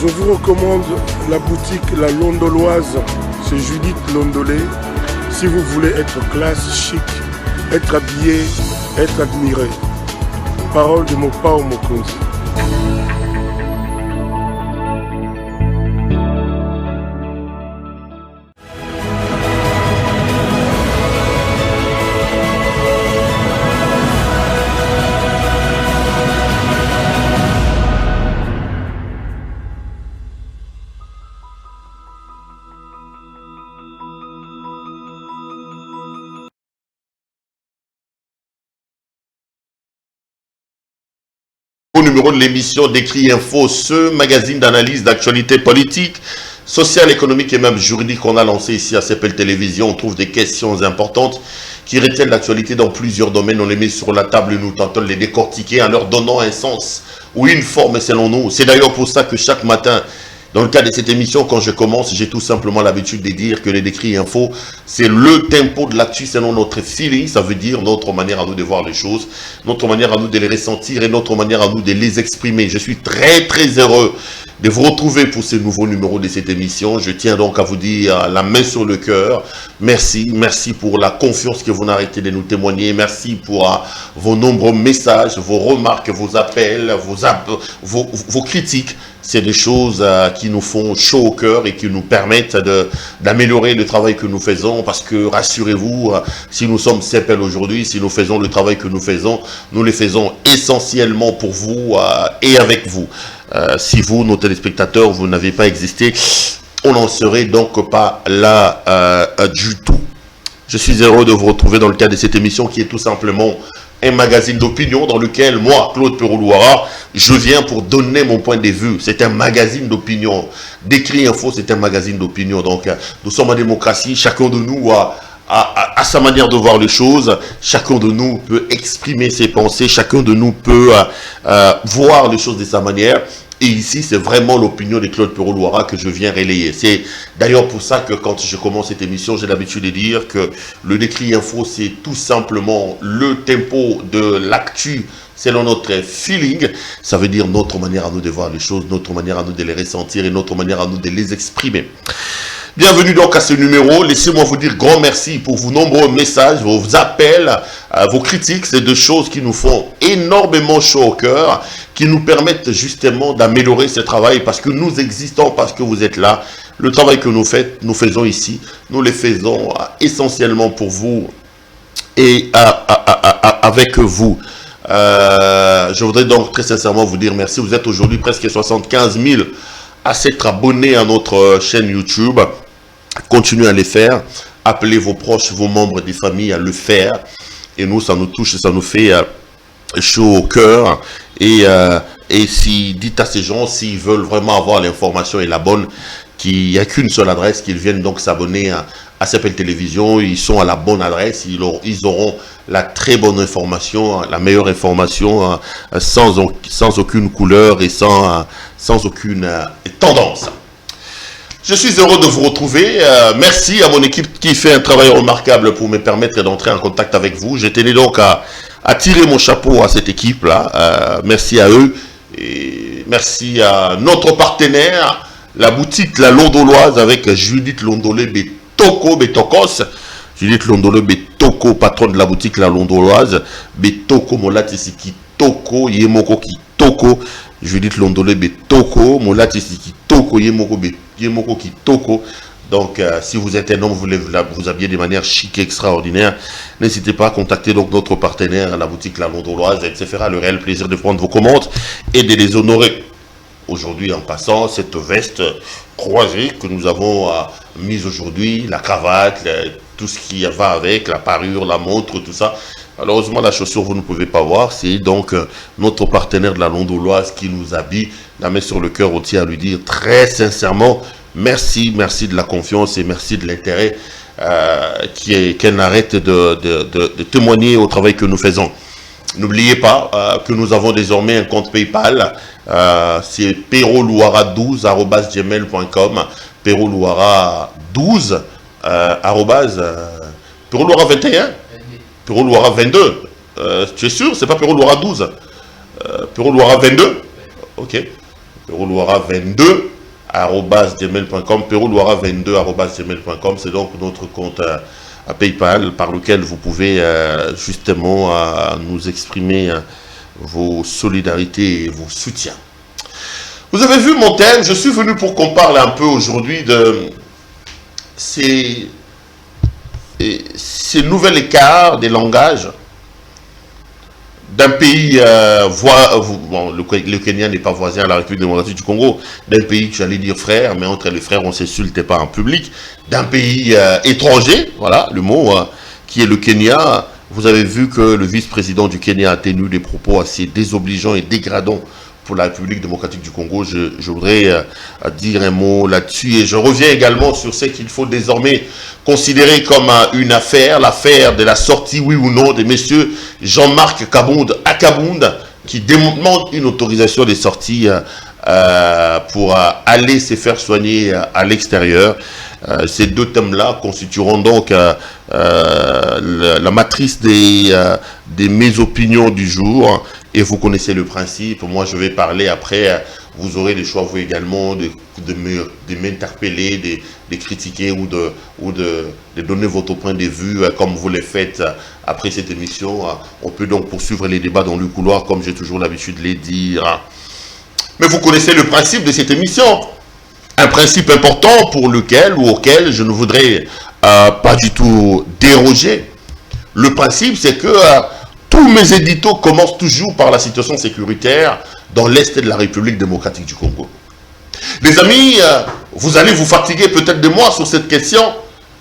Je vous recommande la boutique La Londoloise, c'est Judith Londolé. Si vous voulez être classe, chic, être habillé, être admiré. Parole de Mopao Mokonzi. Numéro de l'émission d'Écrit Info, ce magazine d'analyse d'actualité politique, sociale, économique et même juridique qu'on a lancé ici à CPL Télévision. On trouve des questions importantes qui retiennent l'actualité dans plusieurs domaines. On les met sur la table et nous tentons de les décortiquer en leur donnant un sens ou une forme selon nous. C'est d'ailleurs pour ça que chaque matin, dans le cadre de cette émission, quand je commence, j'ai tout simplement l'habitude de dire que les Décrits Info, c'est le tempo de l'actu selon notre feeling. Ça veut dire notre manière à nous de voir les choses, notre manière à nous de les ressentir et notre manière à nous de les exprimer. Je suis très heureux de vous retrouver pour ce nouveau numéro de cette émission. Je tiens donc à vous dire la main sur le cœur. Merci pour la confiance que vous n'arrêtez de nous témoigner. Merci pour vos nombreux messages, vos remarques, vos appels, vos critiques. C'est des choses qui nous font chaud au cœur et qui nous permettent d'améliorer le travail que nous faisons. Parce que rassurez-vous, si nous sommes CPL aujourd'hui, si nous faisons le travail que nous le faisons essentiellement pour vous et avec vous. Si vous, nos téléspectateurs, vous n'avez pas existé, on n'en serait donc pas là du tout. Je suis heureux de vous retrouver dans le cadre de cette émission qui est tout simplement un magazine d'opinion dans lequel moi, Claude Peroulouara, je viens pour donner mon point de vue. C'est un magazine d'opinion. Décrit Info, c'est un magazine d'opinion. Donc, nous sommes en démocratie. Chacun de nous a sa manière de voir les choses. Chacun de nous peut exprimer ses pensées. Chacun de nous peut voir les choses de sa manière. Et ici, c'est vraiment l'opinion de Claude Peroulouara que je viens relayer. C'est d'ailleurs pour ça que quand je commence cette émission, j'ai l'habitude de dire que le Décrit Info, c'est tout simplement le tempo de l'actu selon notre feeling. Ça veut dire notre manière à nous de voir les choses, notre manière à nous de les ressentir et notre manière à nous de les exprimer. Bienvenue donc à ce numéro. Laissez-moi vous dire grand merci pour vos nombreux messages, vos appels, vos critiques. C'est deux choses qui nous font énormément chaud au cœur, qui nous permettent justement d'améliorer ce travail parce que nous existons, parce que vous êtes là. Le travail que nous faisons ici, nous le faisons essentiellement pour vous et avec vous. Je voudrais donc très sincèrement vous dire merci. Vous êtes aujourd'hui presque 75 000 à s'être abonnés à notre chaîne YouTube. Continuez à les faire. Appelez vos proches, vos membres des familles à le faire. Et nous, ça nous touche, ça nous fait chaud au cœur. Et si dites à ces gens, s'ils veulent vraiment avoir l'information et la bonne, qu'il n'y a qu'une seule adresse, qu'ils viennent donc s'abonner à CPL Télévision. Ils sont à la bonne adresse. Ils auront la très bonne information, la meilleure information, sans aucune couleur et sans aucune tendance. Je suis heureux de vous retrouver. Merci à mon équipe qui fait un travail remarquable pour me permettre d'entrer en contact avec vous. Je tenais donc à tirer mon chapeau à cette équipe-là. Merci à eux. Et merci à notre partenaire, la boutique La Londoloise avec Judith Londolé Betokos. Judith Londolé Betoko, patronne de la boutique La Londoloise. Betoko Molatisiki Toko, Yemoko Ki Toko. Judith Londolé Betoko, Molatisiki Toko, Yemoko Ki Toko. Donc, si vous êtes un homme, vous voulez vous habiller de manière chic et extraordinaire, n'hésitez pas à contacter donc notre partenaire, la boutique La Londoloise, etc. Le réel plaisir de prendre vos commandes et de les honorer. Aujourd'hui, en passant, cette veste croisée que nous avons mise aujourd'hui, la cravate, tout ce qui va avec, la parure, la montre, tout ça. Malheureusement, la chaussure, vous ne pouvez pas voir. C'est donc notre partenaire de La Londoloise qui nous habille. La main sur le cœur, on tient à lui dire très sincèrement, merci de la confiance et merci de l'intérêt qu'elle n'arrête de témoigner au travail que nous faisons. N'oubliez pas que nous avons désormais un compte PayPal. C'est peroulouara12@gmail.com. Peroulouara12 Peroulouara21 Peroulouara22. Tu es sûr? C'est pas Peroulouara12 Peroulouara22. Ok. perouloira22@gmail.com, perouloira22@gmail.com. C'est donc notre compte à PayPal par lequel vous pouvez justement nous exprimer vos solidarités et vos soutiens. Vous avez vu mon thème, je suis venu pour qu'on parle un peu aujourd'hui de ces nouveaux écarts des langages d'un pays, le Kenya n'est pas voisin à la République démocratique du Congo, d'un pays que j'allais dire frère, mais entre les frères on ne s'insulte pas en public, d'un pays étranger, voilà le mot, qui est le Kenya. Vous avez vu que le vice-président du Kenya a tenu des propos assez désobligeants et dégradants pour la République démocratique du Congo. Je voudrais dire un mot là-dessus, et je reviens également sur ce qu'il faut désormais considérer comme une affaire, l'affaire de la sortie, oui ou non, de messieurs Jean-Marc Akabound, qui demande une autorisation de sortie pour aller se faire soigner à l'extérieur. Ces deux thèmes-là constitueront donc la matrice de mes opinions du jour. Et vous connaissez le principe. Moi, je vais parler après. Vous aurez le choix, vous également, de m'interpeller, de critiquer ou de donner votre point de vue comme vous le faites après cette émission. On peut donc poursuivre les débats dans le couloir, comme j'ai toujours l'habitude de les dire. Mais vous connaissez le principe de cette émission. Un principe important pour lequel ou auquel je ne voudrais pas du tout déroger. Le principe, c'est que tous mes éditos commencent toujours par la situation sécuritaire dans l'Est de la République démocratique du Congo. Les amis, vous allez vous fatiguer peut-être de moi sur cette question,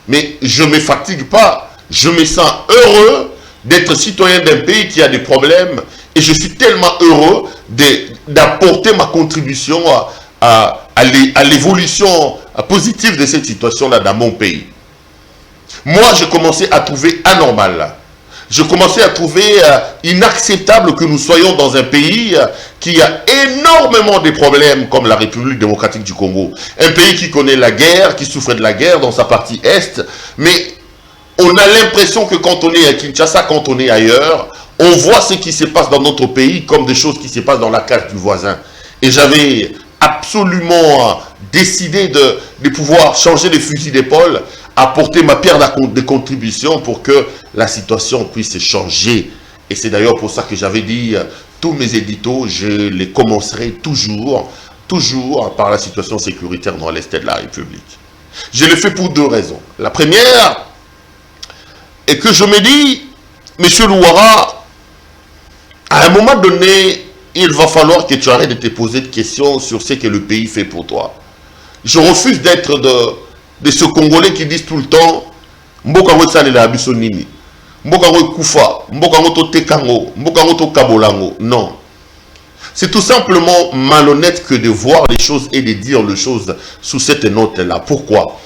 mais je ne me fatigue pas. Je me sens heureux d'être citoyen d'un pays qui a des problèmes, et je suis tellement heureux d'apporter ma contribution à l'évolution positive de cette situation-là dans mon pays. Moi, j'ai commencé à trouver anormal. Je commençais à trouver inacceptable que nous soyons dans un pays qui a énormément de problèmes comme la République démocratique du Congo. Un pays qui connaît la guerre, qui souffre de la guerre dans sa partie Est. Mais on a l'impression que quand on est à Kinshasa, quand on est ailleurs, on voit ce qui se passe dans notre pays comme des choses qui se passent dans la case du voisin. Et j'avais absolument décidé de pouvoir changer de fusil d'épaule, apporter ma pierre de contribution pour que la situation puisse changer. Et c'est d'ailleurs pour ça que j'avais dit, tous mes éditos, je les commencerai toujours par la situation sécuritaire dans l'Est de la République. Je le fais pour deux raisons. La première est que je me dis, Monsieur Louara, à un moment donné, il va falloir que tu arrêtes de te poser de questions sur ce que le pays fait pour toi. Je refuse d'être de ce Congolais qui disent tout le temps Mboka ngo tsalela biso nini, Mboka ngo kufa, Mboka ngo to tekango, Mboka ngo to kabolango. Non. C'est tout simplement malhonnête que de voir les choses et de dire les choses sous cette note-là. Pourquoi?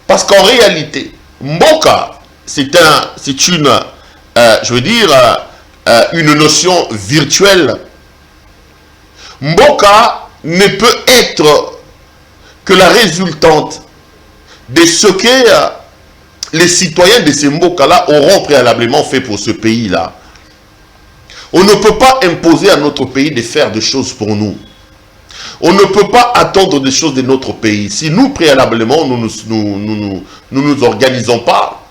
Parce qu'en réalité, Mboka, c'est une notion virtuelle. Mboka ne peut être que la résultante de ce que les citoyens de ces Mboka-là auront préalablement fait pour ce pays-là. On ne peut pas imposer à notre pays de faire des choses pour nous. On ne peut pas attendre des choses de notre pays. Si nous, préalablement, nous nous organisons pas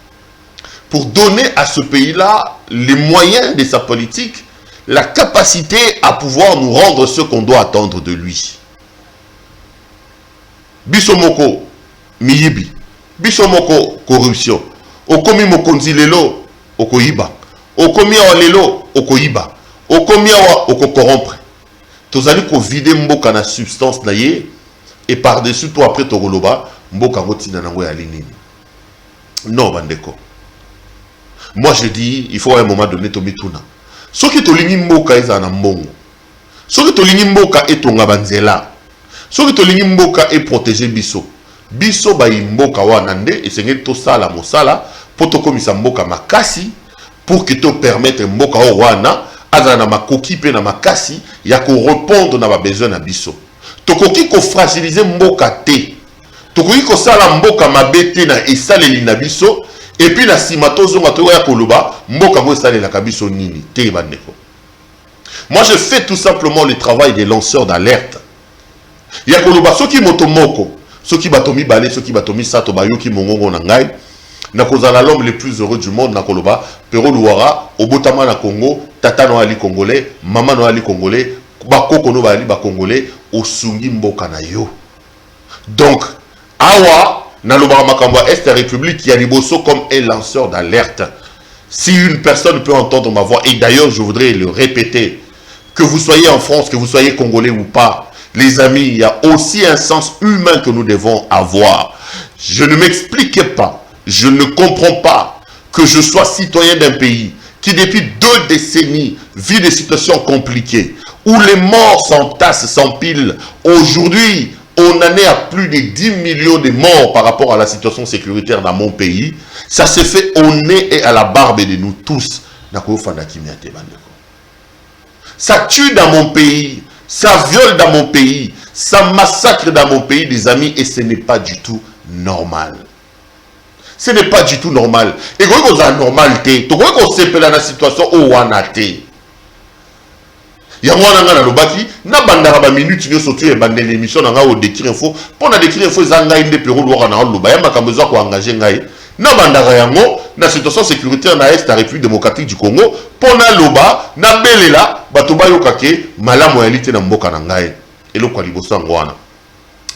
pour donner à ce pays-là les moyens de sa politique, la capacité à pouvoir nous rendre ce qu'on doit attendre de lui. Bisomoko, miyibi. Bisomoko, corruption. Okomi mokonzi lelo, okoyiba. Okomi awa lelo, okoyiba. Okomi awa, okokorompre. Tozali ko vide mboka na substance na ye, et par-dessus toi après togoloba, mboka ngotina nango ya linini. Non, bandeko. Moi je dis, il faut à un moment donné tomituna. Soki tolingi mboka eza na mbongo. Soki tolingi mboka etonga banzela. Soki tolingi mboka e protéger biso. Biso ba mboka wana nde esengeli tosala mosala po tokomisa mboka makasi pour que to permettre mboka wana azala na makoki pe na makasi ya ko répondre na ba besoin na biso. Tokoki ko fragiliser mboka te. Tokoki ko sala mboka mabete na esaleli na biso. Et puis la simatozo ya koloba mboka ngo esalela kabiso nini te bandeko. Moi je fais tout simplement le travail des lanceurs d'alerte. Ya koloba soki moto moko, soki batomi balé, soki batomi sato bayoki mongongo na ngai, na kozala l'homme le plus heureux du monde na koloba, Pero Luara, obotama na Congo, tata no ali congolais, maman no ali congolais, bakoko no bali ba congolais, osungi mboka na yo. Donc, awa, na lobara makambo Est République, y a liboso comme un lanceur d'alerte. Si une personne peut entendre ma voix, et d'ailleurs je voudrais le répéter, que vous soyez en France, que vous soyez congolais ou pas, les amis, il y a aussi un sens humain que nous devons avoir. Je ne m'expliquais pas, je ne comprends pas que je sois citoyen d'un pays qui depuis 2 décennies vit des situations compliquées, où les morts s'entassent, s'empilent. Aujourd'hui, on en est à plus de 10 millions de morts par rapport à la situation sécuritaire dans mon pays. Ça se fait au nez et à la barbe de nous tous. Ça tue dans mon pays, ça viole dans mon pays, ça massacre dans mon pays, des amis, et ce n'est pas du tout normal. Ce n'est pas du tout normal. Et quand on a normalité, tu vois qu'on s'appelle dans la situation où on a été. Il y a un na lobaki na bandara ba minute nyo sotu e bandele l'émission nga o décrire info pour na décrire info zanga inde Pero Luara na loba ya makambo za ko engager ngai na bandara yango na situation sécuritaire na Est République démocratique du Congo pour na loba na belela bato ba yokake malamu ya lite na mboka na ngai eloko liboso ngwana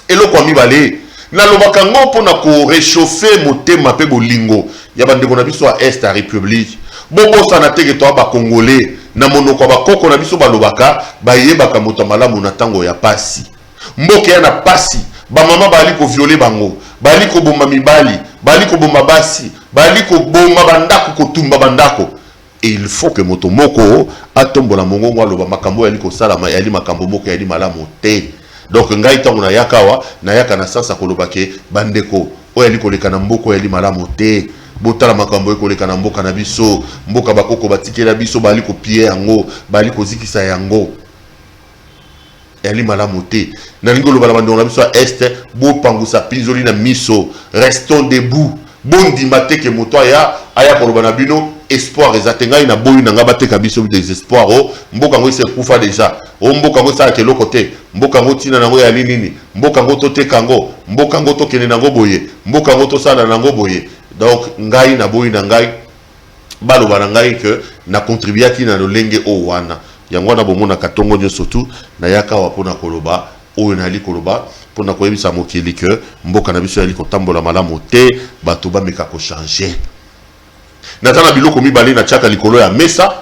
eloko mibale na loba kango pour na ko réchauffer motema pe bolingo ya bandeko na biso à Est République bobo sana teke to ba congolais na monoko ba koko na biso balobaka bayebaka moto malamu na tango ya pasi mboke ya na pasi ba mama bali ko violer bango bali ko bomba mibali bali ko bomba basi bali ko bomba bandako ko tumba bandako. Et il faut que moto moko atombola mongongo aloba makambo yali ko sala yali makambo moko yali malamu te. Donc ngai tango na yakawa na yaka na sasa kolobake bandeko o yali ko leka na mboko yali malamu te. Botala makambo ekoleka na mboka na biso mboka bakoko batikela biso bali ko pie yango bali ko zikisa yango yali malamu te na ngolo bala bando na biso Est bo pangusa pinzoli na miso restons debout bondi mateke moto aya koloba na bino espoir ezatenga ina boyu na ngaba te kabiso désespoir o mboka ngo se kufa déjà o mboka ngo sa kelo côté mboka ngo tina nango ya nini mboka ngo to tekango mboka ngo to kene nango boye mboka ngo to sala nango boye. Donc ngai na boyi na ngai baloba na ngai que na contribuer ki na lolenge o wana yango na bomona katongo nyo surtout na yaka wa pona koloba o na li koloba pona koyebisa mokili que mboka na biso ya li kotambola malamu te bato ba meka ko changer na tana biloko mibale na chaka likolo ya mesa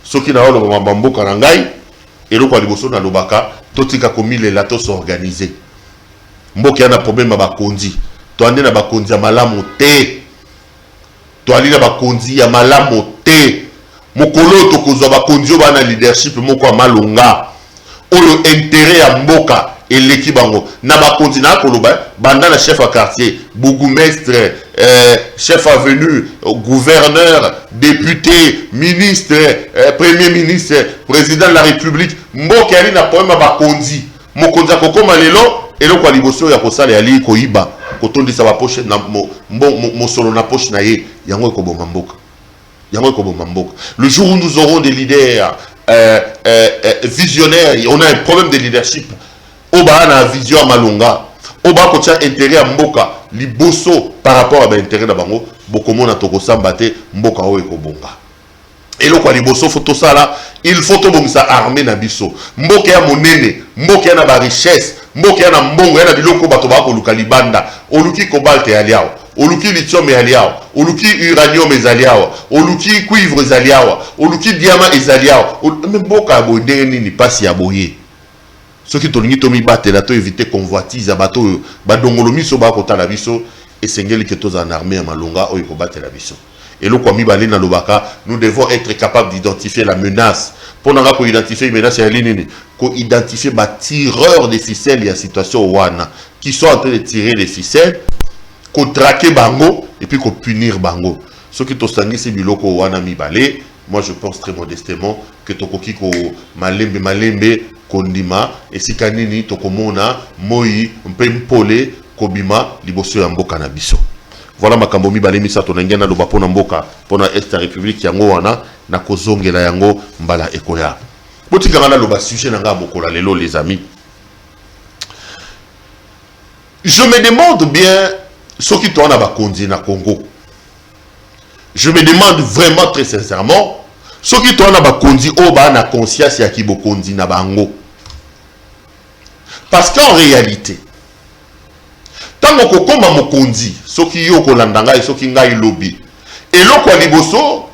soki na olo mboka na ngai eloko liboso na lobaka totika komilela to s'organiser mboka ya na problème ba konzi to ande na ba konzi ya malamu te. Toali na bakonzi ya malamu te mokolo to kozwa bakonzi yo bana leadership moko malonga oyo intérêt ya mboka eleki bango na bakonzi na koloba banda na chef à quartier bourgmestre chef avenue gouverneur député ministre premier ministre président de la république mboka ali na problème bakonzi mokonzi akokoma lelo eloko liboso ya kosala ya li koiba kotondisa ba poche na mosolo na poche na ye yango ekoboma mboka yango ekoboma mboka. Le jour où nous aurons des leaders visionnaires, on a un problème de leadership oba na vision à malonga oba ko tia intérêt à mboka liboso par rapport à intérêt na bango bokomona tokosamba te mboka o ekobonga. Et le quoi liboso photo ça là il faut to bomisa armée na biso mboka ya monene mboka ya na ba richesse mboka ya na mbongo ya na biloko bato ba ko luka libanda oluki cobalt ya liao oluki lithium ya liao oluki uranium ezaliao oluki cuivre ezaliao oluki diamant ezaliao mboka bo ndeni ni pasi ya boye soki tolingi to mibatela to éviter convoitise ya bato badongolo miso ba ko tala biso esengeli ke toza na armée ya malonga o ko batela biso. Et le Kwami Balé na lobaka, nous devons être capables d'identifier la menace. Pour nous identifier la menace, qu'on identifie les tireurs de ficelles et la situation wana qui sont en train de tirer les ficelles, qu'on traque bango et puis qu'on punir bango. Ce qui est sangi c'est biloko wana mi balé. Moi je pense très modestement que tokoki ko malembe kondima et si kanini tokomona moi mpempole kobima liboso ya mboka na biso. Voilà makambo mibale misato na ngena loba pona mboka pona Est République yango wana na kozongela yango mbala ekoya. Botika ngana loba sujet na nga mokola lelo les amis. Je me demande bien ce qui tourne à Bakondi na Congo. Je me demande vraiment très sincèrement ce qui tourne à Bakondi au ba na conscience ya ki Bokondi na bango. Parce qu'en réalité, tant que comme Mokondi, ce qui yo kolandanga et ce qui ngai lobby, et l'oko liboso,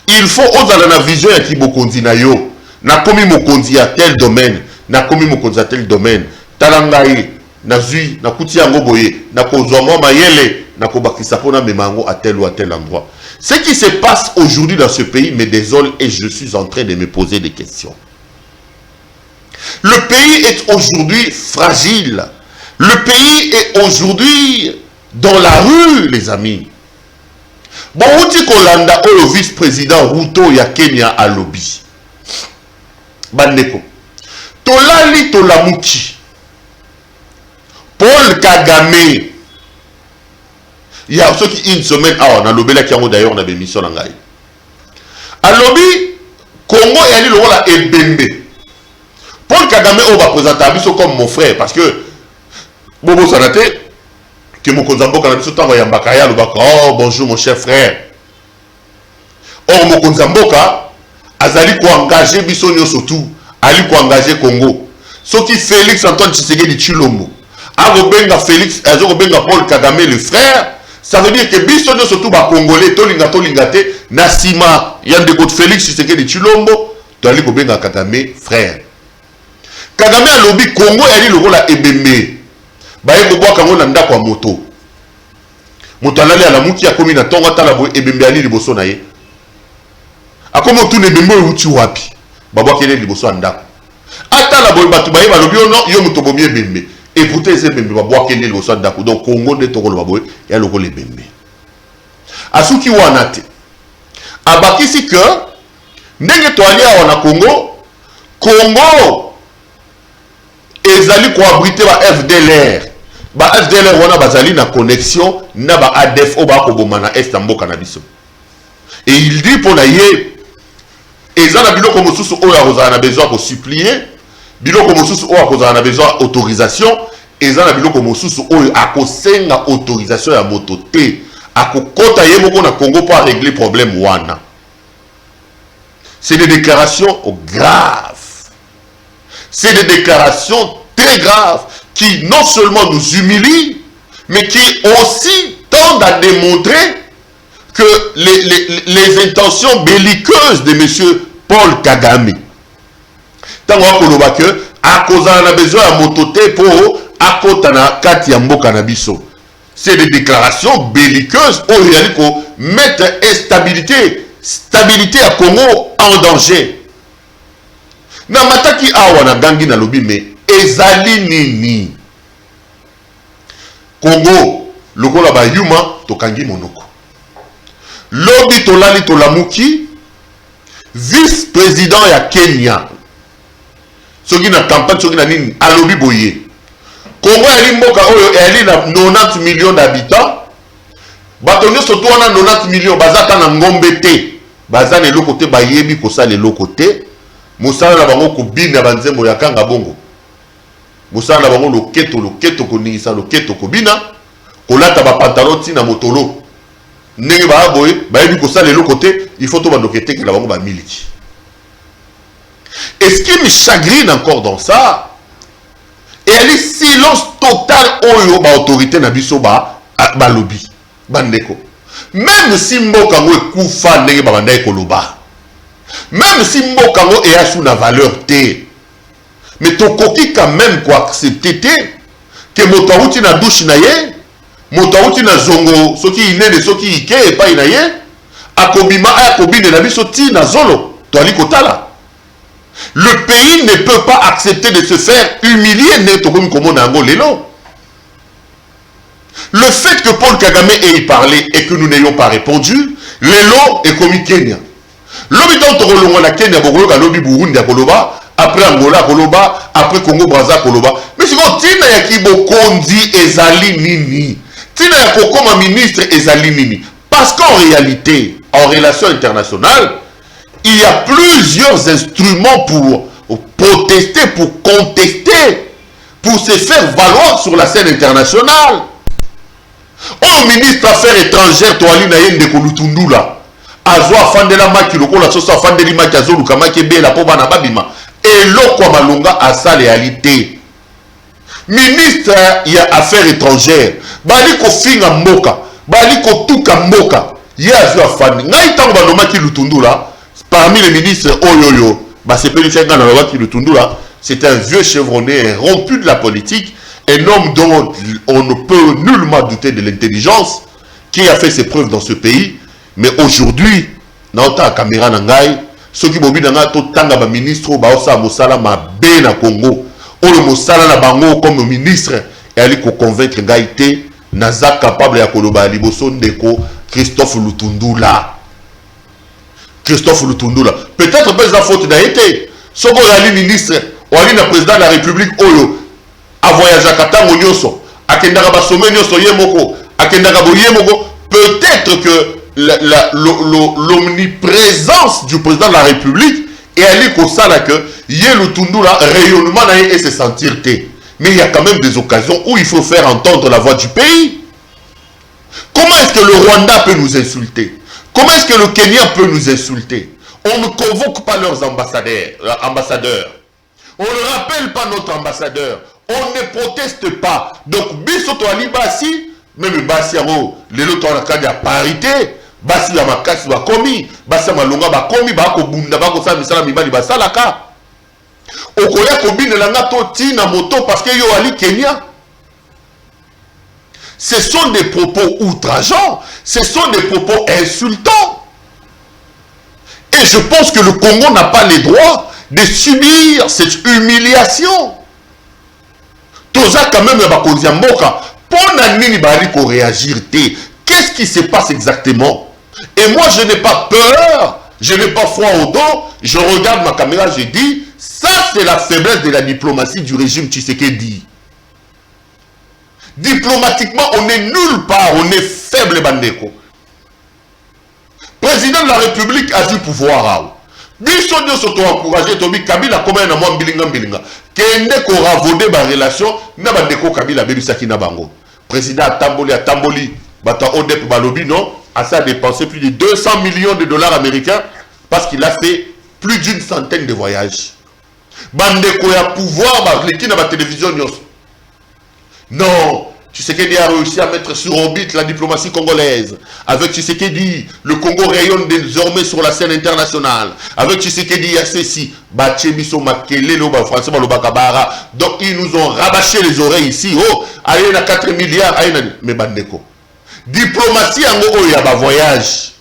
il faut oser la vision ya ki Bokondi na yo. Na komi Mokondi à tel domaine, na komi Mokondi à tel domaine, talangai na zui na kuti yango boye na kozwa mwa mayele na kobakisa pona memango à tel ou à tel endroit. Ce qui se passe aujourd'hui dans ce pays me désole et je suis en train de me poser des questions. Le pays est aujourd'hui fragile. Le pays est aujourd'hui dans la rue, les amis. Bon, outi kolanda le vice-président Ruto ya Kenya à lobby. Bandeko. Tolali tolamuki. Paul Kagame. Il y a ceux qui une semaine, on a lobby là qui ont d'ailleurs on a bémission en Ngaï. À lobby, Congo et Ali le rôle à Ebembe. Paul Kagame on va présenter Abisso comme mon frère parce que Bobo Sanate, que mon Konzambo Kanabiso Tango Yambakaya le baka, oh bonjour mon cher frère. Or mon Konzamboka, Azali ko engagé Bissonio surtout, Ali ko engagé Congo. Ce qui Félix Antoine Tshisekedi Tshilombo. Arobenga Félix, Arobenga Paul Kagame le frère, ça veut dire que Bissonio surtout ba Congolais, Tolingate, Nassima, Yandeko Félix Tshisekedi Tshilombo, Toli Kobenga Kagame frère. Kagame a lobby Congo et le rôle à Ebembe. Baye Bobo Kango Nanda kwa moto. Moto alali à la mouki a commis na tonga talabo Ebembe ali liboso na ye. A comme tout Ebembe uti wapi. Babo kele liboso anda. Ata la boy batu baye ba lobby non yo moto bomi Ebembe. Et pourtant c'est Ebembe babo kele liboso anda. Donc Congo de tokolo babo ya loko Ebembe. Asuki wanate. Abakisi que ndenge to ali a na Congo ezali ko abriter ba FDLR. Ba FDLR wana bazali na connexion na ba ADF o ba ko bomana est mboka na biso. Et il dit pour na ye ezana biloko mosusu o ya kozana na besoin ko supplier, biloko mosusu o ya kozana na besoin autorisation, ezana biloko mosusu o akosenga autorisation ya moto te, akokota ye moko na Congo pour régler problème wana. C'est des déclarations graves. C'est des déclarations très graves qui non seulement nous humilient, mais qui aussi tendent à démontrer que les intentions belliqueuses de M. Paul Kagame. Tant qu'on a que à cause d'un besoin à mototé pour à côté na kati ya mboka na biso. C'est des déclarations belliqueuses au réalité mettre stabilité à Congo en danger. Na mataki awa na gangi na lobi me ezali nini Congo lokola ba yuma tokangi monoko lobi tolali tolamuki vice-président ya Kenya soki na campagne soki na nini alobi boye Congo eli mboka oyo eli na 90 millions d'habitants bato nyonso to wana 90 millions bazata na ngombe te baza na eloko te bayebi kosala eloko te Moussala na bango kubina banzembo ya kanga bongo. Moussala na bango loketo koningisa loketo kobina. Kolata ba pantalon tina motolo. Ndenge ba boye, ba yebi kosala eloko te, il faut to ba lokete ke la bango ba miliki. Et ce qui me chagrine encore dans ça, et elle est silence total oyo ba autorité na biso ba lobby. Bandeko. Même si mboka ngo ekufa ndenge ba banda ekoloba. Même si Mbokango est sous la valeur T, mais ton coquille quand même quoi accepter que Motaouti na douche na ye, Motaouti na zongo, ce qui est né de ce qui ike et pas inaye, akobima akobine na biso ti na zolo, toali kotala. Le pays ne peut pas accepter de se faire humilier ne tokomi komo na ngo lelo. Le fait que Paul Kagame ait parlé et que nous n'ayons pas répondu, lelo est commis Kenya. Lobi tant tolongo na Kenya bokoloka lobi Burundi akoloba après Angola akoloba après Congo Brazza akoloba mais c'est quoi tina ya kibokondi ezali nini tina ya kokoma ministre ezali nini parce qu'en réalité en relation internationale il y a plusieurs instruments pour protester pour contester pour se faire valoir sur la scène internationale. Oh, ministre affaires étrangères, Toali Nayende Kolutundula. Azo afandela maki lokola soso afandeli maki azo luka maki bela po bana babima. Et l'okwa malonga à sa réalité. Ministre ya affaires étrangères, bali ko finga mboka, bali ko tuka mboka. Ya azo afandi. Ngai tango baloma ki lutundula, parmi les ministres oyoyo, bah c'est Pélichenga na loi ki lutundula, c'est un vieux chevronné rompu de la politique. Un homme dont on ne peut nullement douter de l'intelligence, qui a fait ses preuves dans ce pays. Mais aujourd'hui, dans la caméra nangai, ceux qui bobi nanga to tanga ba ministre ba osa mosala ma be na Congo, o le mosala na bango comme ministre et ali ko convaincre ngaité naza capable ya koloba liboso ndeko Christophe Lutundula. Christophe Lutundula. Peut-être pas la faute d'aité. Soko yali ministre, ou ali na président de la République oyo a voyagé à Katango Nyoso, à Kendara Basome Nyoso Yemoko, à Kendara Boyemoko, peut-être que l'omniprésence du président de la République est allée comme ça là que Yelu Tundula rayonnement et se sentir té. Mais il y a quand même des occasions où il faut faire entendre la voix du pays. Comment est-ce que le Rwanda peut nous insulter? Comment est-ce que le Kenya peut nous insulter? On ne convoque pas leurs ambassadeurs. On ne rappelle pas notre ambassadeur. On ne proteste pas. Donc, bisoto ali basi, même basi yango, les autres on a quand ya parité, basi ya makasi ba komi, basi ya malonga ba komi, ba ko bunda ba ko sa misala mibali ba salaka. Okoya ko bine langa to ti na moto parce que yo ali Kenya. Ce sont des propos outrageants, ce sont des propos insultants. Et je pense que le Congo n'a pas les droits de subir cette humiliation. Toza quand même bakonzi mboka pour nani bali ko réagir té. Qu'est-ce qui se passe exactement? Et moi je n'ai pas peur, je n'ai pas froid au dos, je regarde ma caméra, je dis ça c'est la faiblesse de la diplomatie du régime Tshisekedi. Diplomatiquement on est nulle part, on est faible bandeko. Président de la République a du pouvoir. Biso nyonso to encourager to bi Kabila comme na mwa mbilinga kende ko ravauder ba relation na bandeko Kabila bebisaki na bango. Président atamboli bata ODEP balobi non a ça dépensé plus de 200 millions de dollars américains parce qu'il a fait plus d'une centaine de voyages. Bandeko ya pouvoir ba leki na ba télévision nyonso. Non, Tshisekedi a réussi à mettre sur orbite la diplomatie congolaise. Avec Tshisekedi, le Congo rayonne désormais sur la scène internationale. Avec Tshisekedi, il y a ceci. Donc ils nous ont rabâché les oreilles ici. Oh, allez, il y a 4 milliards. Mais bandeko. Diplomatie en gros, il y a un voyage.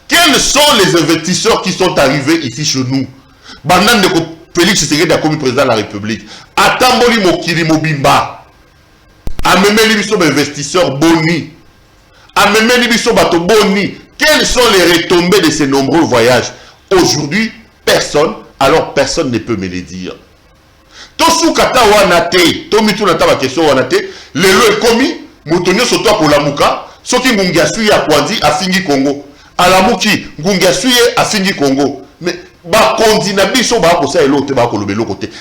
Quels sont les investisseurs qui sont arrivés ici chez nous? Bandeko Félix Tshisekedi a commis président de la République. Atamboli Mokili Mobimba. Amemeli biso investisseurs boni. Amemeli biso bato boni. Quelles sont les retombées de ces nombreux voyages? Aujourd'hui, personne, alors personne ne peut me les dire. Tosu kata wanate, tomitu nata ba question wanate, lelo ekomi, mutonyo soto akolamuka, soki ngungi asuye akwanzi afingi Congo. Alamuki, ngungi asuye afingi Congo. Mais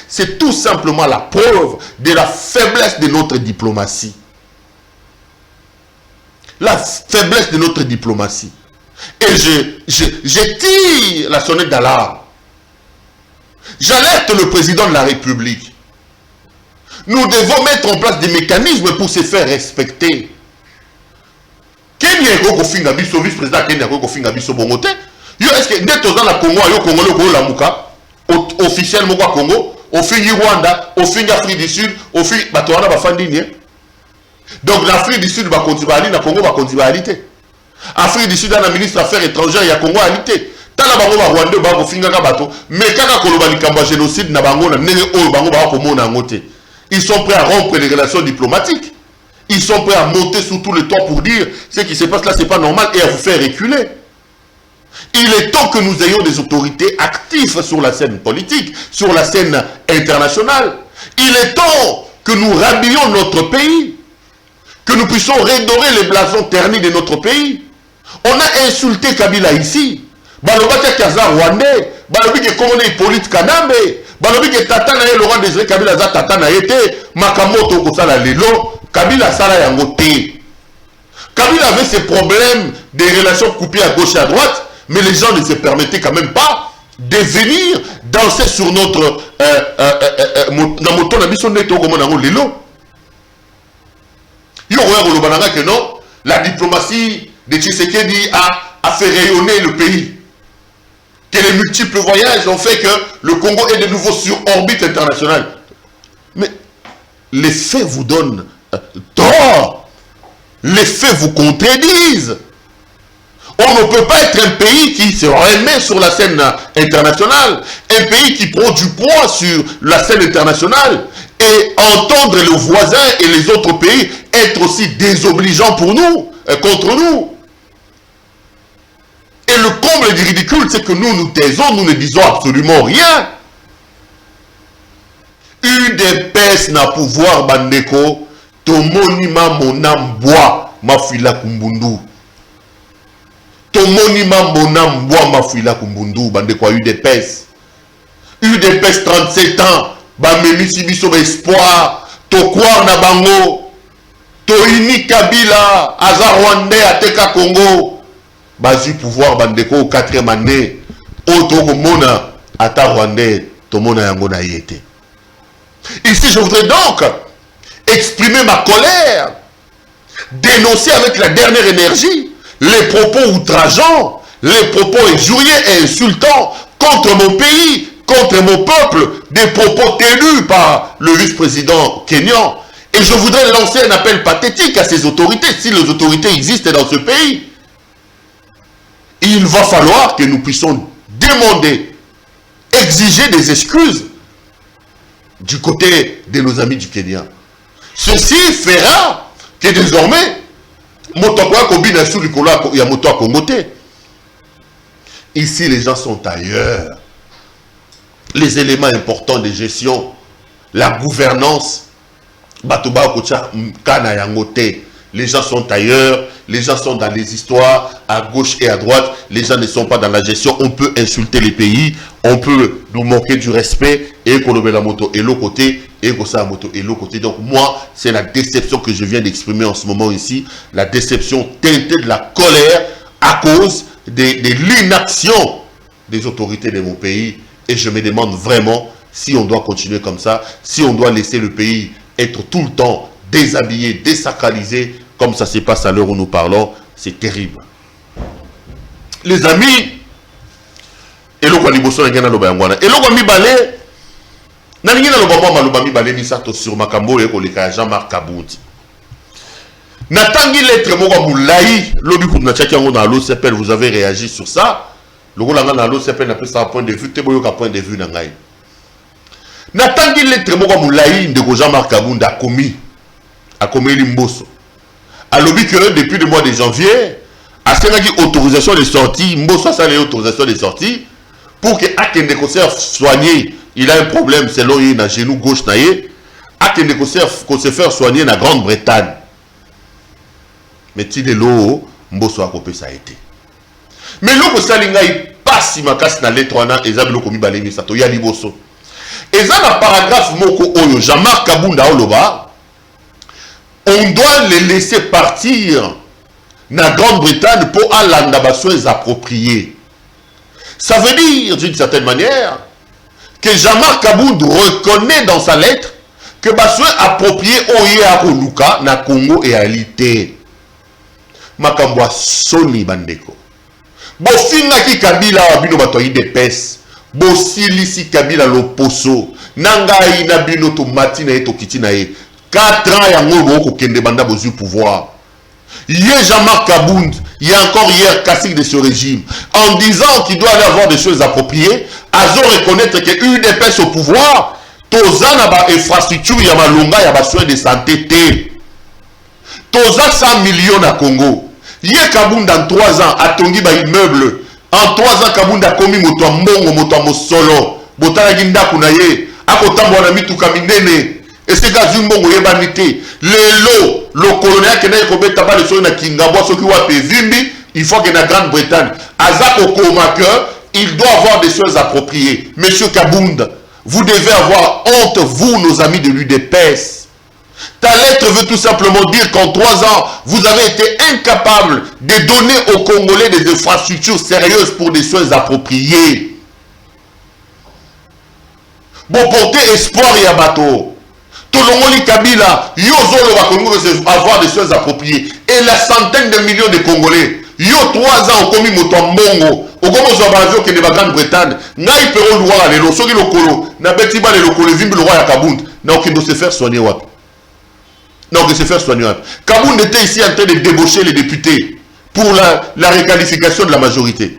c'est tout simplement la preuve de la faiblesse de notre diplomatie. La faiblesse de notre diplomatie. Et je tire la sonnette d'alarme. J'alerte le président de la République. Nous devons mettre en place des mécanismes pour se faire respecter. Kenya est vice-président Kenya est bongote. Yo est-ce que dès dans la Congo, yo Congolais ko la muka officiellement au Congo, au fin Rwanda, au fin Afrique du Sud, au fin batwana ba fandini. Donc l'Afrique du Sud va continuer na Congo va continuer àalité. Afrique du Sud a un ministre affaires étrangères ya Congo àalité. Tala bango ba Rwanda ba ko finga ka bato, mais kaka koloba likamba génocide na bango na ndenge oyo bango ba ko mona ngote. Ils sont prêts à rompre les relations diplomatiques. Ils sont prêts à monter sous tout le toit pour dire ce qui se passe là c'est pas normal et à vous faire reculer. Il est temps que nous ayons des autorités actives sur la scène politique, sur la scène internationale. Il est temps que nous rhabillions notre pays, que nous puissions redorer les blasons ternis de notre pays. On a insulté Kabila ici. Balobaka Kaza Rwandais, Balobiki Komone Hippolyte Kanambe, balobi ke tata na ye Laurent Désiré Kabila za tata na ye te makamoto kosala lelo Kabila sala yango te. Kabila avait ses problèmes des relations coupées à gauche et à droite, mais les gens ne se permettaient quand même pas de venir danser sur notre que non, la diplomatie de Tshisekedi a fait rayonner le pays. Que les multiples voyages ont fait que le Congo est de nouveau sur orbite internationale. Mais les faits vous donnent tort. Les faits vous contredisent. On ne peut pas être un pays qui se remet sur la scène internationale, un pays qui prend du poids sur la scène internationale et entendre les voisins et les autres pays être aussi désobligeants pour nous, contre nous. Et le comble du ridicule, c'est que nous taisons, nous ne disons absolument rien. UDPS n'a pouvoir, Bandeko, tomonima monam bois, mafila kumbundu. Tomonima monam bois, mafila kumbundu, Bandeko UDPS. UDPS 37 ans, bamemisi biso espoir, tokwar na bango, toini Kabila, aza Rwandais ateka Congo. Bazi pouvoir bandeko au 4e année auto mona ata Rwandais tomona yango na yete. Ici je voudrais donc exprimer ma colère, dénoncer avec la dernière énergie les propos outrageants, les propos injurieux et insultants contre mon pays, contre mon peuple, des propos tenus par le vice-président kényan. Et je voudrais lancer un appel pathétique à ces autorités, si les autorités existent dans ce pays. Il va falloir que nous puissions demander, exiger des excuses du côté de nos amis du Kenya. Ceci fera que désormais, ici les gens sont ailleurs. Les éléments importants de gestion, la gouvernance, les gens sont ailleurs, les gens sont dans les histoires, à gauche et à droite, les gens ne sont pas dans la gestion, on peut insulter les pays, on peut nous manquer du respect, et qu'on la moto et l'autre côté, et qu'on la moto et l'autre côté. Donc moi, c'est la déception que je viens d'exprimer en ce moment ici, la déception teintée de la colère à cause de l'inaction des autorités de mon pays, et je me demande vraiment si on doit continuer comme ça, si on doit laisser le pays être tout le temps déshabillé, désacralisé, comme ça se passe à l'heure où nous parlons, c'est terrible. Les amis, et le Kwaliboso n'a gagné l'oba yangwana. Et le Kwami balé, n'a gagné l'oba mi balé misato sur Makambo et koleka Jean-Marc Kaboundi. Natangi lettre moka moulaï, lobi pour natchaki yango na l'eau s'appelle, vous avez réagi sur ça. Le Golanga na l'eau s'appelle, n'a pas ça point de vue, te boyo ka point de vue nangai. Natangi lettre moka moulaï de Jean-Marc Kaboundi a commis l'imboso. Alors que depuis le mois de janvier, à cette autorisation de sortie, Mbosso a les autorisations de sortie pour que Akende Koser soigné, il a un problème selon il a genou gauche naïe, Akende Koser se faire soigner na Grande-Bretagne. Mais si de l'eau, Mbosso a coupé ça a été. Mais l'eau salinga il passe ma casse na lettre wana ezab l'eau komi balemi sato ya liboso. Ezab na paragraphe moko oyo Jean-Marc Kabunda oloba. On doit les laisser partir na Grande-Bretagne pour aller dans soins appropriés. Ça veut dire, d'une certaine manière, que Jean-Marc Kabund reconnaît dans sa lettre que les soins appropriés au Luka na Congo et à l'ité. Makambwa Soni Bandeko. Bofinga ki Kabila wabino batoyi de pes. Bosilisi Kabila loposo. Nangai na bino to matina eto kitina e. 4 ans, il y a un pouvoir. Hier, Jean-Marc Kabund, il y a encore hier Kassik de ce régime, en disant qu'il doit y avoir des choses appropriées, Azo reconnaître que UDPS au pouvoir, Toza n'a pas infrastructure, il y a malunga, il y a besoin de santé. Toza 100 millions à Congo. Hier, Kabund, dans 3 ans, a tongi ba immeuble. En 3 ans, Kabund a commis moto mbongo, moto mosolo. Botala ginda kunaye, akotambo na mitu kamindene. Et c'est gars Zumbongo Yebanité. Le colonel qui n'a pas de tabac de na Kingabwa, ce qui va Vimbi, il faut que la Grande-Bretagne, Azak au Komaker, il doit avoir des choses appropriées. Monsieur Kabunda, Vous devez avoir honte, vous, nos amis de l'UDPS. Ta lettre veut tout simplement dire qu'en 3 ans, vous avez été incapable de donner aux Congolais des infrastructures sérieuses pour des soins appropriés. Bon, porter espoir et bateau. Tolongoli Kabila, Yozolo va avoir des soins appropriés. Et la centaine de millions de Congolais, Yo 3 ans, comme Motombongo, au Gomo qui est de la Grande-Bretagne, Naï Perron Loire, les Losogi Lokolo, Nabetiba les Lokolo, Vimbi le roi Yakabund, n'a aucun de se faire soigner. Non, de se faire soigner. Kabound était ici en train de débaucher les députés pour la réqualification de la majorité.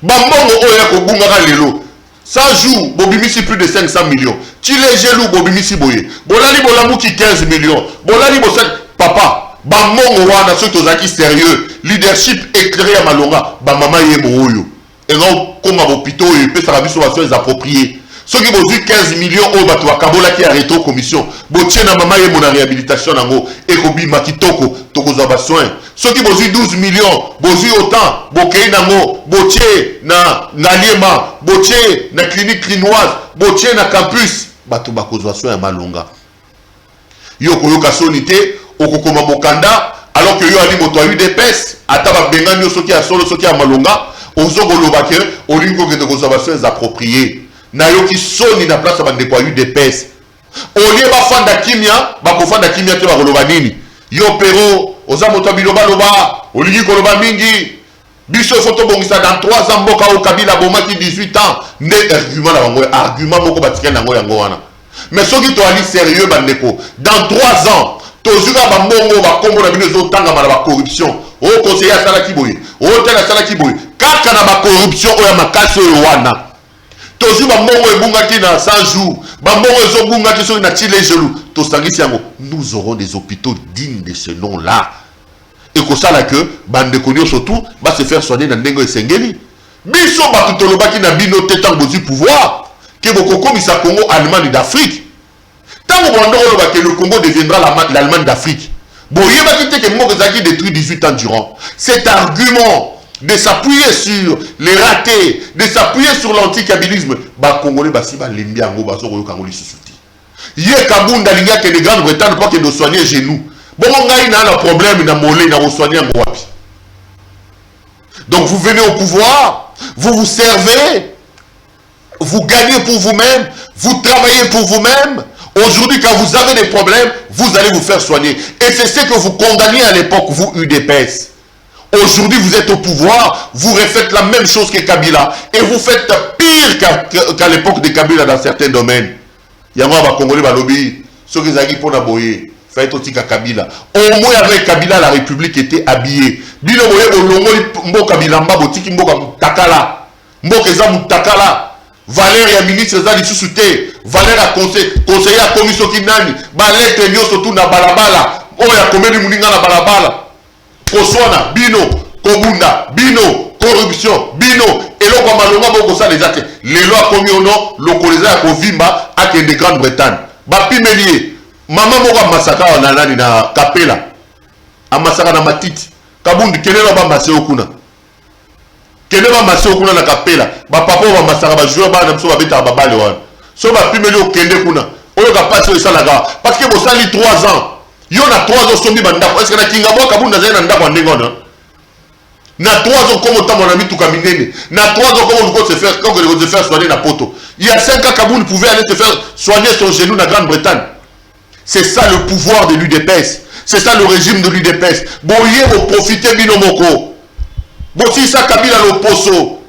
Bambongo Oyako Bungara Lelo. 100 jours, Bobimisi plus de 500 millions. Chile Gelou, Bobimisi Boye. Bolani Bolamouki 15 millions. Bolani Bosan. Papa, Bambongo Wana, ceux qui sont sérieux. Leadership éclairé à Malonga. Bamama Yemo Oyo. Et non, comme à Bopito, il peut faire sur les appropriés. Ceux qui ont vu 15 millions au bateau à Kabola qui a arrêté aux commissions. Botien na mama et mon réhabilitation nango. Ekobi makitoko, toko zaba soin. Ceux qui ont vu 12 millions, bozu autant, bokei nango, botien na Naliema, botien na clinique crinoise, botien na campus. Bato bakozwa soin à Malonga. Yoko yoka sonité, okokoma mokanda, alors que yo ali moto a eu des pèses, ataba benganyo soki a solo soki a Malonga, ozogolo bake, olingo que de kozwa soin appropriés. Nayoki soni na place bande kwa UDPS. Olie ba fanda kimia, ba ko fanda kimia te ba koloba nini. Yo pero, oza moto biloba loba, olingi koloba mingi. Biso photo bongisa dans 3 ans mboka o Kabila bomaki 18 ans, ne argument na bango, argument moko batika nango yango wana. Mais soki to ali sérieux bandeko, dans 3 ans, to zuka ba mbongo ba kombo na bino zo tanga mala ba corruption. O conseiller sala kiboye, o tala sala kiboye. Kaka na ba corruption o ya makasi o wana. Tozu bambongo ebungaki na 100 jours. Bambongo ezobungaki sur na Chile Gelou. Tosangisi yango. Nous aurons des hôpitaux dignes de ce nom-là. Et que ça là que bande konyo surtout va se faire soigner dans Ndengo et Sengeli. Biso batutolobaki na bino tetan bozu pouvoir que bokoko misa Congo Allemagne d'Afrique. Tant que bando que le Congo deviendra l'Allemagne d'Afrique. Bon, il va quitter que Moko Zaki détruit 18 ans durant. Cet argument de s'appuyer sur les ratés, de s'appuyer sur l'anticabilisme, bah Congolais bah si bah l'imbia ngo bah so koyo Congolais susouti. Yé Kabunda linga que les Grande-Bretagne pas que de soigner genoux. Bon ngai na le problème na molé na soigner ngo wapi. Donc vous venez au pouvoir, vous vous servez, vous gagnez pour vous-même, vous travaillez pour vous-même. Aujourd'hui quand vous avez des problèmes, vous allez vous faire soigner. Et c'est ce que vous condamniez à l'époque vous UDPS. Aujourd'hui, vous êtes au pouvoir, vous refaites la même chose que Kabila et vous faites pire qu'à l'époque de Kabila dans certains domaines. Yama va Congolais va lobby, ceux qui ont pour Naboye, faites aussi Kabila. Au moins avec Kabila, la République était habillée. Bilo boye bolongo mbo Kabila mba botiki mbo Takala, mbo keza Takala. Valère ya ministre za lisusuté, Valère a conseiller à commission kinani, ba lettre nyoso tout na balabala, oya komeli muninga na balabala. Koswana, bino, kobunda, bino, corruption, bino, et l'on va malonga beaucoup ça les actes. Les lois commis au nom, localisées à Kovimba, à de Grande-Bretagne. Bapi Mélier, maman moka massacre en alani na Kapela, a massacre na Matiti, Kabundi, kene va masser au kuna. Kene va masser au kuna na Kapela, ba papa va massacre, ba joueur, ba namso va beta babale wan. So bapi Mélier au kende kuna, oyo ka passer ça là-bas, parce que vous sali 3 ans. Yo na 3 ans sombi bandako. Est-ce que na Kingabo Kabunda zena ndako andengona? Na 3 ans comme autant mon ami tout kaminene. Na 3 ans comme on peut se faire quand on se faire soigner na poto. Il y a 5 ans Kabunda pouvait aller se faire soigner son genou na Grande-Bretagne. C'est ça le pouvoir de l'UDPS. C'est ça le régime de l'UDPS. Bon, hier vous profitez bino moko. Bon si ça Kabila le poso.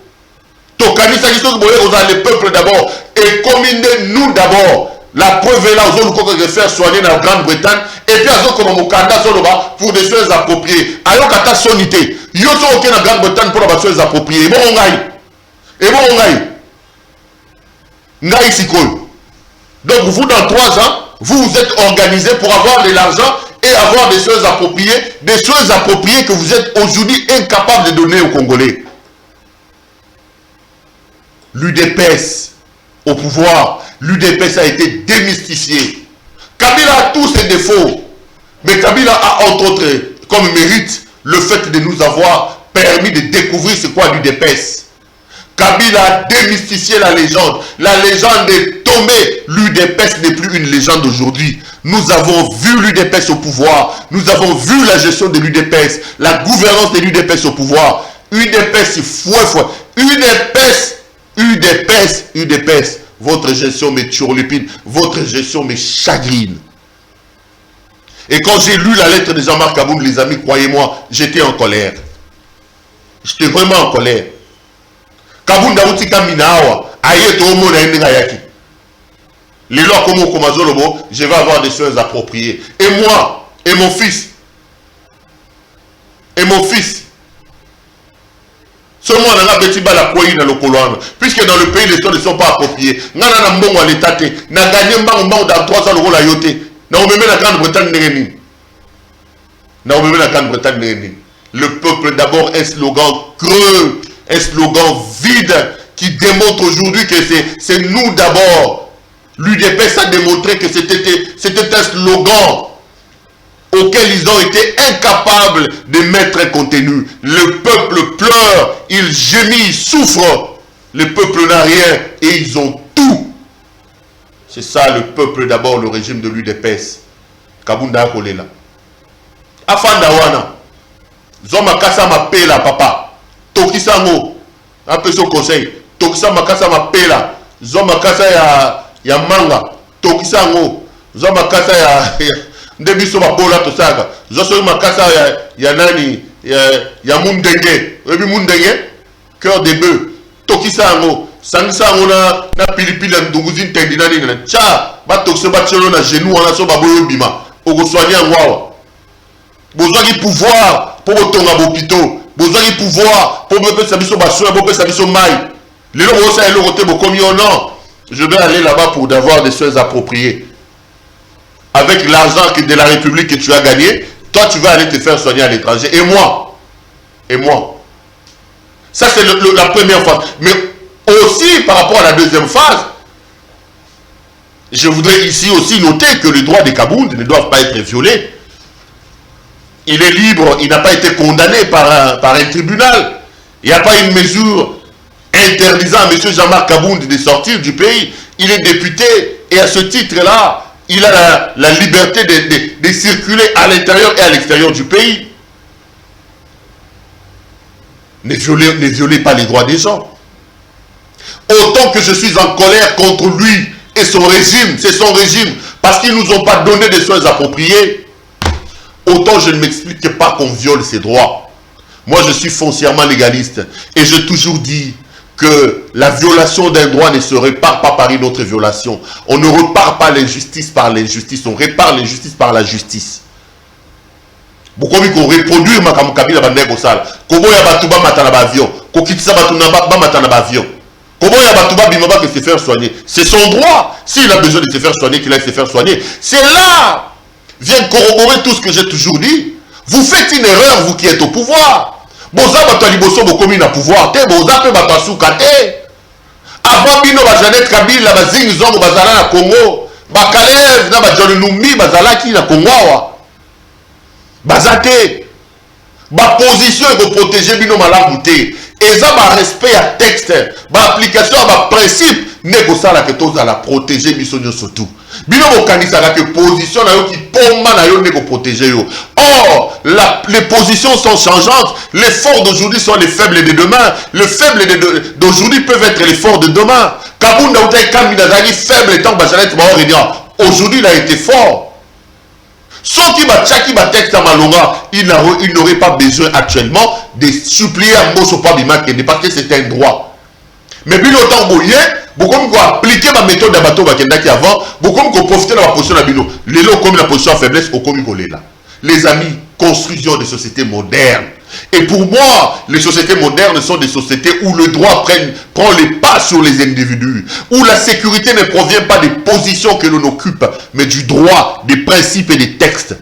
Tokanisa qui sont le peuple d'abord et commandez nous d'abord. La preuve est là, aux autres qui faire soigner dans la Grande-Bretagne, et puis aux autres comme Mokanda pour des soins appropriés. Alors qu'à ta sonité, il y a aucun en Grande-Bretagne pour les soins appropriés. Et bon, on gagne. Et bon, on gagne. Ngaï Sikol. Donc, vous, dans 3 ans, vous vous êtes organisé pour avoir de l'argent et avoir des soins appropriés que vous êtes aujourd'hui incapable de donner aux Congolais. L'UDPS au pouvoir, l'UDPS a été démystifié. Kabila a tous ses défauts, mais Kabila a entre autres comme mérite le fait de nous avoir permis de découvrir ce qu'est l'UDPS. Kabila a démystifié la légende. La légende est tombée. L'UDPS n'est plus une légende aujourd'hui. Nous avons vu l'UDPS au pouvoir. Nous avons vu la gestion de l'UDPS. La gouvernance de l'UDPS au pouvoir. UDPS, fouet. UDPS. Votre gestion me turlupine. Votre gestion me chagrine. Et quand j'ai lu la lettre de Jean-Marc Kabound, les amis, croyez-moi, j'étais en colère. J'étais vraiment en colère. Kabound a outi kaminawa, aye to omo na ndinga yaki. Les lois comme au Komazolobo, je vais avoir des choses appropriées. Et moi, et mon fils. Seulement on a un petit bal à quoi dans le colon. Puisque dans le pays, les choses ne sont pas appropriées. Nana na mbongo à l'état. Na gagné mbongo dans 300 euros la yoté. Na on me met la Grande-Bretagne n'engeni. Le peuple d'abord, un slogan creux, un slogan vide qui démontre aujourd'hui que c'est nous d'abord. L'UDPS a démontré que c'était un slogan auquel ils ont été incapables de mettre un contenu. Le peuple pleure, il gémit, il souffre. Le peuple n'a rien et ils ont tout. C'est ça le peuple d'abord, le régime de l'UDPS. Kabunda Kolela. Afanda wana. Zoma kasa mapela papa. Tokisa ngo. Un peu son conseil. Tokisa makasa mapela. Zoma kasa ya manga. Tokisa ngo. Zoma kasa ya ndebiso babola tosaga. Zoso makasa ya nani ya mundenge. Ebi mundenge. Cœur de bœuf. Tokisa ngo. Sangisa ngo na pilipili ndunguzin tendinani na cha ba tokse ba chelo na genou wana so baboyo bima. Ogo soigner ngwawa. Besoin de pouvoir pour autonga bopito. Besoin de pouvoir pour me faire sabiso basoin, pour me faire sabiso maille. Les gens ça et le roté comme non. Je vais aller là-bas pour d'avoir des choses appropriées. Avec l'argent de la République que tu as gagné, toi tu vas aller te faire soigner à l'étranger. Et moi. Ça c'est la première phase. Mais aussi par rapport à la deuxième phase, je voudrais ici aussi noter que les droits des Kabound ne doivent pas être violés. Il est libre, il n'a pas été condamné par un tribunal. Il n'y a pas une mesure interdisant à M. Jean-Marc Kabound de sortir du pays. Il est député et à ce titre-là, il a la liberté de circuler à l'intérieur et à l'extérieur du pays. Ne violez pas les droits des gens. Autant que je suis en colère contre lui et son régime, c'est son régime, parce qu'ils ne nous ont pas donné des soins appropriés, autant je ne m'explique pas qu'on viole ses droits. Moi, je suis foncièrement légaliste et j'ai toujours dit que la violation d'un droit ne se répare pas par une autre violation. On ne repart pas l'injustice par l'injustice, on répare l'injustice par la justice. Beaucoup qu'on reproduire ma kabila bandeko sala. Kobo ya batuba matana ba avion, ko kitisa batuna ba matana ba avion. Comment il y a Batouba Bimaba qui se faire soigner? C'est son droit. S'il a besoin de se faire soigner, qu'il aille se faire soigner. C'est là vient corroborer tout ce que j'ai toujours dit. Vous faites une erreur, vous qui êtes au pouvoir. Boza Bataliboso Bokomi na pouvoir. Te Boza pe Batasuka te. Avant Bino Bajanet Kabila Bazing Zongo Bazala na Congo. Bakalev na Bajonumi Bazala ki na Congo. Bazate. Ba position est de protéger Bino Malabouté. Et ça va respect à texte, ba application à principe, négocier la que tous à la protéger Bissonio surtout. Bino Mokanisa la que position na yo qui pomma na yo négo protéger yo. Or, les positions sont changeantes. Les forts d'aujourd'hui sont les faibles de demain. Les faibles d'aujourd'hui peuvent être les forts de demain. Kabounda ou tay Kaminazali faible étant Bajalet Maorénia. Aujourd'hui, il a été fort. Sauf qu'il va tchaki va texte à Malonga, il n'aurait pas besoin actuellement de supplier à Mosso Pabima parce que c'est un droit. Mais puis l'autant bouillé, beaucoup qu'on appliquer ma méthode de bateau qui avant, beaucoup qu'on profiter de la position de Bino. Les lots comme la position à faiblesse au commis là. Les amis, construction de sociétés modernes. Et pour moi, les sociétés modernes sont des sociétés où le droit prend les pas sur les individus, où la sécurité ne provient pas des positions que l'on occupe, mais du droit, des principes et des textes.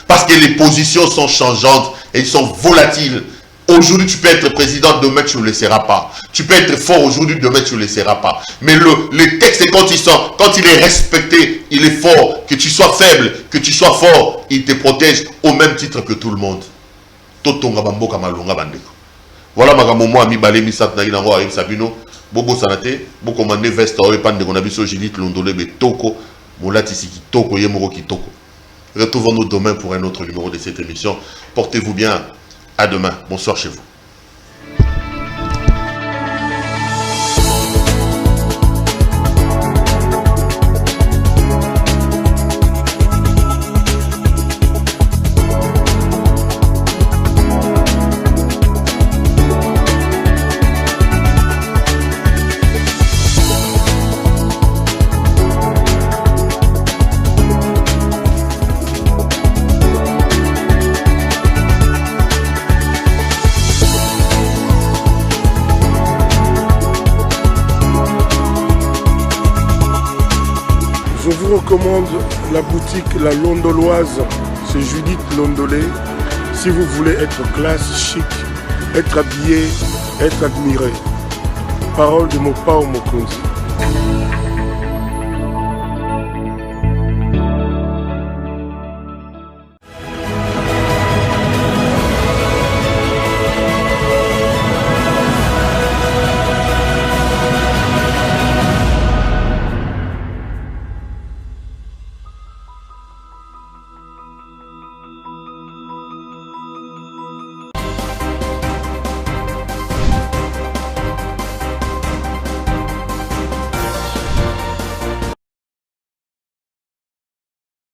Parce que les positions sont changeantes et ils sont volatiles. Aujourd'hui, tu peux être président, demain, tu ne le seras pas. Tu peux être fort aujourd'hui, demain, tu ne le seras pas. Mais les textes, quand il est respecté, il est fort. Que tu sois faible, que tu sois fort, il te protège au même titre que tout le monde. Voilà ma maman a mis balé misat na ina wa sabino bobo sanate bo commander veste o epande qu'on a vu sur Judith Londolé betoko molati sikitoko yemoro kitoko. Retrouvons-nous demain pour un autre numéro de cette émission. Portez-vous bien. À demain. Bonsoir chez vous. Je vous recommande la boutique La Londoloise chez Judith Londolé. Si vous voulez être classe, chic, être habillé, être admiré. Parole de Mopao Mokonzi.